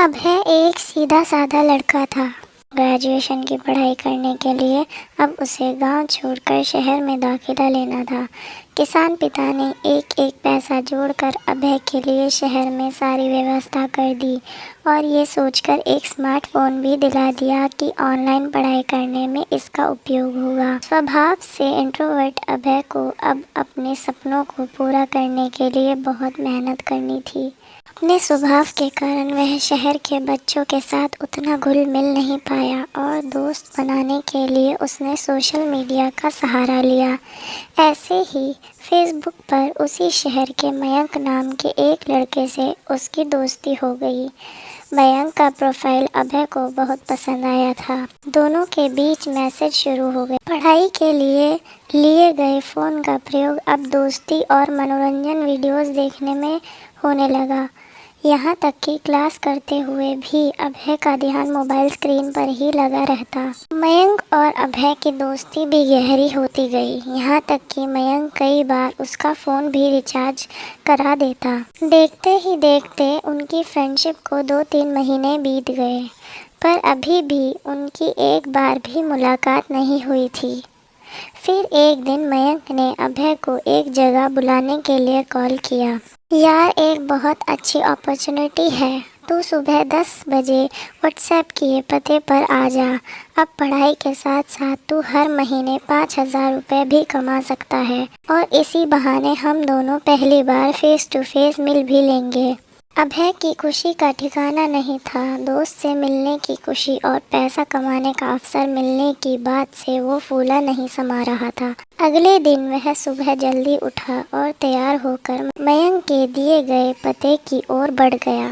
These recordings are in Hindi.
अभय एक सीधा साधा लड़का था। ग्रेजुएशन की पढ़ाई करने के लिए अब उसे गांव छोड़कर शहर में दाखिला लेना था। किसान पिता ने एक एक पैसा जोड़कर अभय के लिए शहर में सारी व्यवस्था कर दी और ये सोचकर एक स्मार्टफोन भी दिला दिया कि ऑनलाइन पढ़ाई करने में इसका उपयोग होगा। स्वभाव से इंट्रोवर्ट अभय को अब अपने सपनों को पूरा करने के लिए बहुत मेहनत करनी थी। अपने स्वभाव के कारण वह शहर के बच्चों के साथ उतना घुल मिल नहीं पाया और दोस्त बनाने के लिए उसने सोशल मीडिया का सहारा लिया। ऐसे ही फेसबुक पर उसी शहर के मयंक नाम के एक लड़के से उसकी दोस्ती हो गई। मयंक का प्रोफाइल अभय को बहुत पसंद आया था। दोनों के बीच मैसेज शुरू हो गए। पढ़ाई के लिए गए फ़ोन का प्रयोग अब दोस्ती और मनोरंजन वीडियोस देखने में होने लगा। यहाँ तक कि क्लास करते हुए भी अभय का ध्यान मोबाइल स्क्रीन पर ही लगा रहता। मयंक और अभय की दोस्ती भी गहरी होती गई। यहाँ तक कि मयंक कई बार उसका फ़ोन भी रिचार्ज करा देता। देखते ही देखते उनकी फ्रेंडशिप को 2-3 महीने बीत गए, पर अभी भी उनकी एक बार भी मुलाकात नहीं हुई थी। फिर एक दिन मयंक ने अभय को एक जगह बुलाने के लिए कॉल किया। यार, एक बहुत अच्छी अपॉर्चुनिटी है। तू सुबह 10 बजे व्हाट्सएप किए पते पर आ जा। अब पढ़ाई के साथ साथ तू हर महीने 5,000 रुपये भी कमा सकता है और इसी बहाने हम दोनों पहली बार फेस टू फेस मिल भी लेंगे। अभय की खुशी का ठिकाना नहीं था। दोस्त से मिलने की खुशी और पैसा कमाने का अवसर मिलने की बात से वो फूला नहीं समा रहा था। अगले दिन वह सुबह जल्दी उठा और तैयार होकर मयंक के दिए गए पते की ओर बढ़ गया।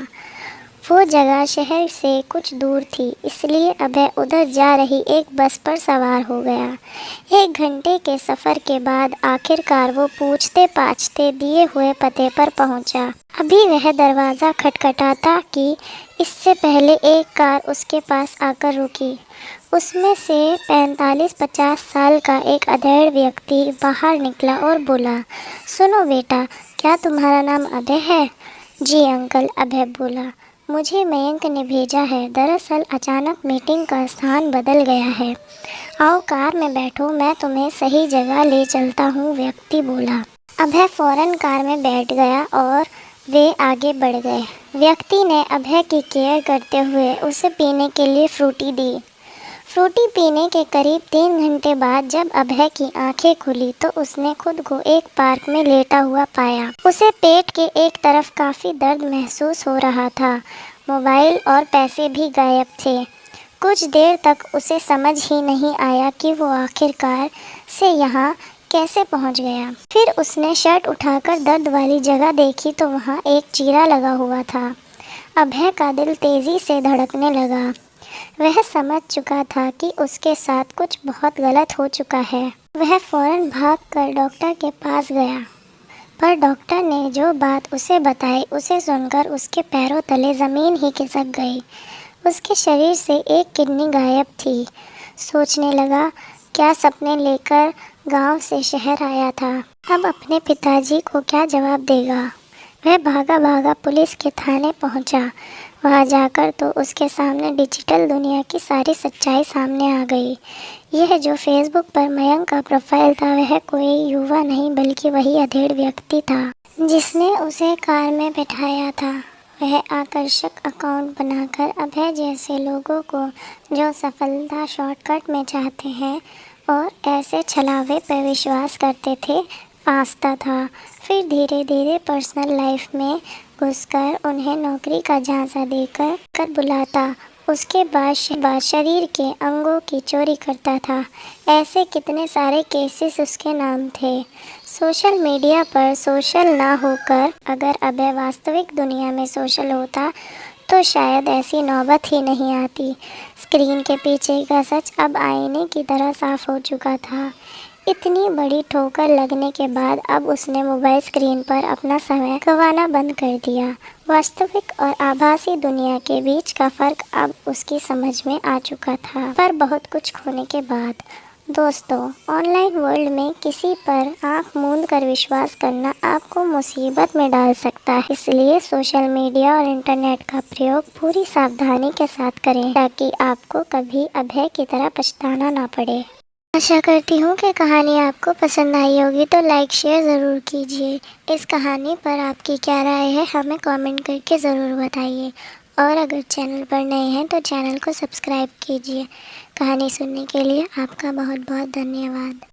वो जगह शहर से कुछ दूर थी, इसलिए अभय उधर जा रही एक बस पर सवार हो गया। 1 घंटे के सफ़र के बाद आखिरकार वो पूछते पाछते दिए हुए पते पर पहुंचा। अभी वह दरवाज़ा खटखटाता कि इससे पहले एक कार उसके पास आकर रुकी। उसमें से 45-50 साल का एक अधेड़ व्यक्ति बाहर निकला और बोला, सुनो बेटा, क्या तुम्हारा नाम अभय है? जी अंकल, अभय बोला। मुझे मयंक ने भेजा है। दरअसल अचानक मीटिंग का स्थान बदल गया है। आओ कार में बैठो, मैं तुम्हें सही जगह ले चलता हूँ, व्यक्ति बोला। अभय फौरन कार में बैठ गया और वे आगे बढ़ गए। व्यक्ति ने अभय की केयर करते हुए उसे पीने के लिए फ्रूटी दी। फ्रूटी पीने के करीब 3 घंटे बाद जब अभय की आंखें खुली तो उसने खुद को एक पार्क में लेटा हुआ पाया। उसे पेट के एक तरफ काफ़ी दर्द महसूस हो रहा था। मोबाइल और पैसे भी गायब थे। कुछ देर तक उसे समझ ही नहीं आया कि वो आखिरकार से यहाँ कैसे पहुँच गया। फिर उसने शर्ट उठाकर दर्द वाली जगह देखी तो वहाँ एक चीरा लगा हुआ था। अभय का दिल तेज़ी से धड़कने लगा। वह समझ चुका था कि उसके साथ कुछ बहुत गलत हो चुका है। वह फौरन भागकर डॉक्टर के पास गया, पर डॉक्टर ने जो बात उसे बताई उसे सुनकर उसके पैरों तले ज़मीन ही खिसक गई। उसके शरीर से एक किडनी गायब थी। सोचने लगा, क्या सपने लेकर गांव से शहर आया था। अब अपने पिताजी को क्या जवाब देगा। वह भागा भागा पुलिस के थाने पहुंचा। वहां जाकर तो उसके सामने डिजिटल दुनिया की सारी सच्चाई सामने आ गई। यह जो फेसबुक पर मयंक का प्रोफाइल था वह कोई युवा नहीं बल्कि वही अधेड़ व्यक्ति था जिसने उसे कार में बिठाया था। वह आकर्षक अकाउंट बनाकर अभय जैसे लोगों को जो सफलता शॉर्टकट में चाहते हैं और ऐसे छलावे पर विश्वास करते थे फांसता था। फिर धीरे धीरे पर्सनल लाइफ में घुसकर उन्हें नौकरी का झांसा देकर बुलाता। उसके बाद शरीर के अंगों की चोरी करता था। ऐसे कितने सारे केसेस उसके नाम थे। सोशल मीडिया पर सोशल ना होकर अगर अभय वास्तविक दुनिया में सोशल होता तो शायद ऐसी नौबत ही नहीं आती। स्क्रीन के पीछे का सच अब आईने की तरह साफ हो चुका था। इतनी बड़ी ठोकर लगने के बाद अब उसने मोबाइल स्क्रीन पर अपना समय गंवाना बंद कर दिया। वास्तविक और आभासी दुनिया के बीच का फर्क अब उसकी समझ में आ चुका था। पर बहुत कुछ खोने के बाद दोस्तों, ऑनलाइन वर्ल्ड में किसी पर आंख मूंद कर विश्वास करना आपको मुसीबत में डाल सकता है। इसलिए सोशल मीडिया और इंटरनेट का प्रयोग पूरी सावधानी के साथ करें ताकि आपको कभी अभय की तरह पछताना ना पड़े। आशा करती हूँ कि कहानी आपको पसंद आई होगी, तो लाइक शेयर ज़रूर कीजिए। इस कहानी पर आपकी क्या राय है हमें कमेंट करके ज़रूर बताइए, और अगर चैनल पर नए हैं तो चैनल को सब्सक्राइब कीजिए। कहानी सुनने के लिए आपका बहुत बहुत धन्यवाद।